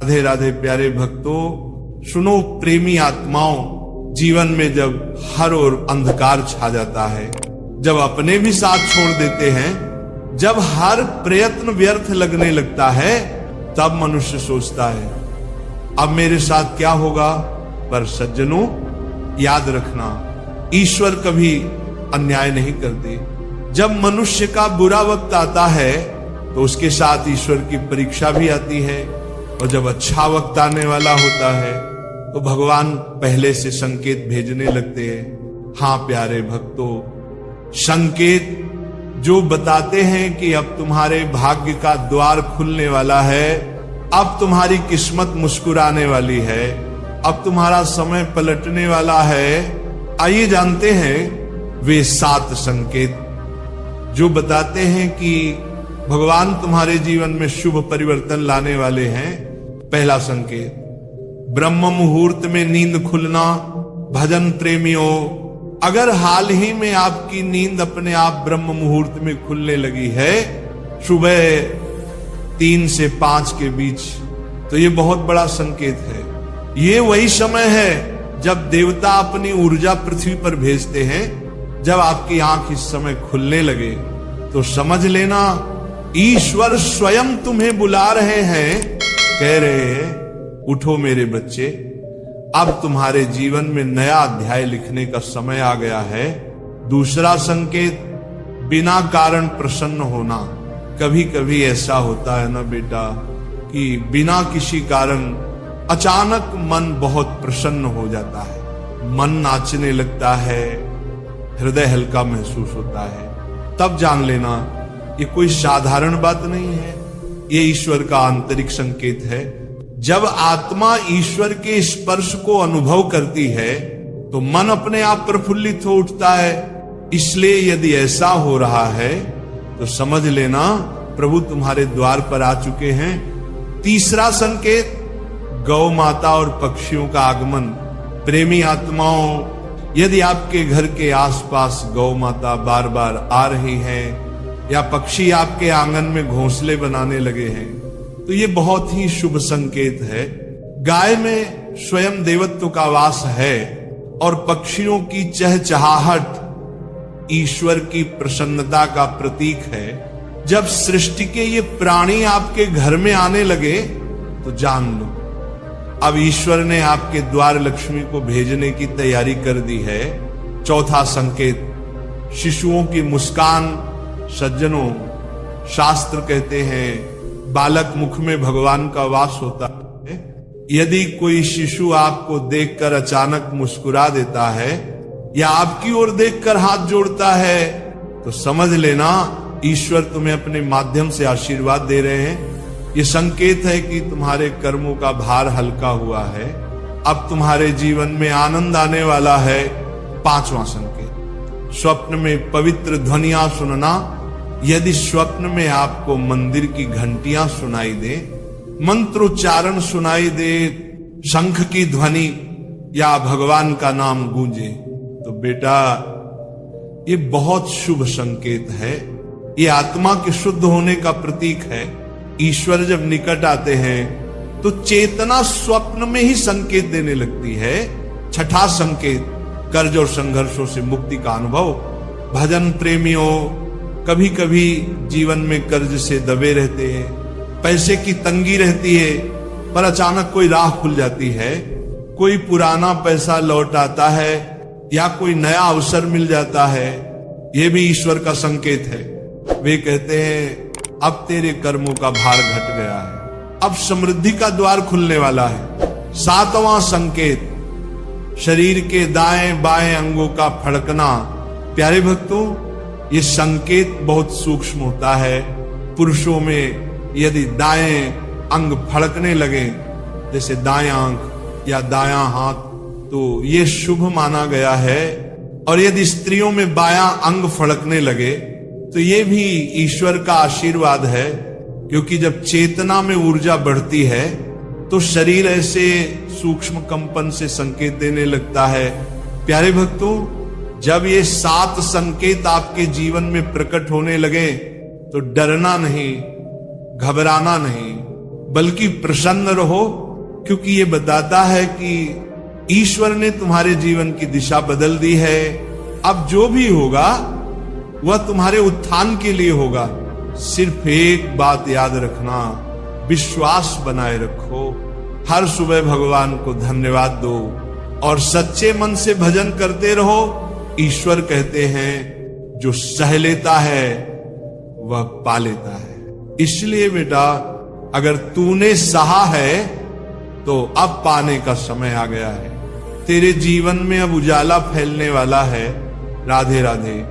राधे राधे प्यारे भक्तों, सुनो प्रेमी आत्माओं, जीवन में जब हर ओर अंधकार छा जाता है, जब अपने भी साथ छोड़ देते हैं, जब हर प्रयत्न व्यर्थ लगने लगता है, तब मनुष्य सोचता है अब मेरे साथ क्या होगा। पर सज्जनों, याद रखना, ईश्वर कभी अन्याय नहीं करते। जब मनुष्य का बुरा वक्त आता है तो उसके साथ ईश्वर की परीक्षा भी आती है, और जब अच्छा वक्त आने वाला होता है तो भगवान पहले से संकेत भेजने लगते हैं। हाँ प्यारे भक्तों, संकेत जो बताते हैं कि अब तुम्हारे भाग्य का द्वार खुलने वाला है, अब तुम्हारी किस्मत मुस्कुराने वाली है, अब तुम्हारा समय पलटने वाला है। आइए जानते हैं वे 7 संकेत जो बताते हैं कि भगवान तुम्हारे जीवन में शुभ परिवर्तन लाने वाले हैं। पहला संकेत, ब्रह्म मुहूर्त में नींद खुलना। भजन प्रेमियों, अगर हाल ही में आपकी नींद अपने आप ब्रह्म मुहूर्त में खुलने लगी है, सुबह 3 से 5 के बीच, तो ये बहुत बड़ा संकेत है। ये वही समय है जब देवता अपनी ऊर्जा पृथ्वी पर भेजते हैं। जब आपकी आंख इस समय खुलने लगे तो समझ लेना ईश्वर स्वयं तुम्हें बुला रहे हैं, कह रहे हैं उठो मेरे बच्चे, अब तुम्हारे जीवन में नया अध्याय लिखने का समय आ गया है। दूसरा संकेत, बिना कारण प्रसन्न होना। कभी कभी ऐसा होता है ना बेटा कि बिना किसी कारण अचानक मन बहुत प्रसन्न हो जाता है, मन नाचने लगता है, हृदय हल्का महसूस होता है। तब जान लेना ये कोई साधारण बात नहीं है, ये ईश्वर का आंतरिक संकेत है। जब आत्मा ईश्वर के स्पर्श को अनुभव करती है तो मन अपने आप प्रफुल्लित हो उठता है। इसलिए यदि ऐसा हो रहा है तो समझ लेना प्रभु तुम्हारे द्वार पर आ चुके हैं। तीसरा संकेत, गौ माता और पक्षियों का आगमन। प्रेमी आत्माओं, यदि आपके घर के आसपास गौ माता बार बार आ रही हैं या पक्षी आपके आंगन में घोंसले बनाने लगे हैं, तो ये बहुत ही शुभ संकेत है। गाय में स्वयं देवत्व का वास है और पक्षियों की चहचहाहट ईश्वर की प्रसन्नता का प्रतीक है। जब सृष्टि के ये प्राणी आपके घर में आने लगे तो जान लो अब ईश्वर ने आपके द्वार लक्ष्मी को भेजने की तैयारी कर दी है। चौथा संकेत, शिशुओं की मुस्कान। सज्जनों, शास्त्र कहते हैं बालक मुख में भगवान का वास होता है। यदि कोई शिशु आपको देखकर अचानक मुस्कुरा देता है या आपकी ओर देखकर हाथ जोड़ता है तो समझ लेना ईश्वर तुम्हें अपने माध्यम से आशीर्वाद दे रहे हैं। ये संकेत है कि तुम्हारे कर्मों का भार हल्का हुआ है, अब तुम्हारे जीवन में आनंद आने वाला है। पांचवा संकेत, स्वप्न में पवित्र ध्वनियां सुनना। यदि स्वप्न में आपको मंदिर की घंटियां सुनाई दे, मंत्रोच्चारण सुनाई दे, शंख की ध्वनि या भगवान का नाम गूंजे, तो बेटा ये बहुत शुभ संकेत है। ये आत्मा के शुद्ध होने का प्रतीक है। ईश्वर जब निकट आते हैं तो चेतना स्वप्न में ही संकेत देने लगती है। छठा संकेत, कर्ज और संघर्षों से मुक्ति का अनुभव। भजन प्रेमियों, कभी कभी जीवन में कर्ज से दबे रहते हैं, पैसे की तंगी रहती है, पर अचानक कोई राह खुल जाती है, कोई पुराना पैसा लौट आता है या कोई नया अवसर मिल जाता है। यह भी ईश्वर का संकेत है। वे कहते हैं अब तेरे कर्मों का भार घट गया है, अब समृद्धि का द्वार खुलने वाला है। सातवां संकेत, शरीर के दाएं बाएं अंगों का फड़कना। प्यारे भक्तों, ये संकेत बहुत सूक्ष्म होता है। पुरुषों में यदि दाएं अंग फड़कने लगे, जैसे दायां आंख या दायां हाथ, तो ये शुभ माना गया है। और यदि स्त्रियों में बायां अंग फड़कने लगे तो ये भी ईश्वर का आशीर्वाद है, क्योंकि जब चेतना में ऊर्जा बढ़ती है तो शरीर ऐसे सूक्ष्म कंपन से संकेत देने लगता है। प्यारे भक्तों, जब ये 7 संकेत आपके जीवन में प्रकट होने लगे तो डरना नहीं, घबराना नहीं, बल्कि प्रसन्न रहो, क्योंकि ये बताता है कि ईश्वर ने तुम्हारे जीवन की दिशा बदल दी है। अब जो भी होगा वह तुम्हारे उत्थान के लिए होगा। सिर्फ एक बात याद रखना, विश्वास बनाए रखो। हर सुबह भगवान को धन्यवाद दो और सच्चे मन से भजन करते रहो। ईश्वर कहते हैं जो सह लेता है वह पा लेता है। इसलिए बेटा, अगर तूने सहा है तो अब पाने का समय आ गया है। तेरे जीवन में अब उजाला फैलने वाला है। राधे राधे।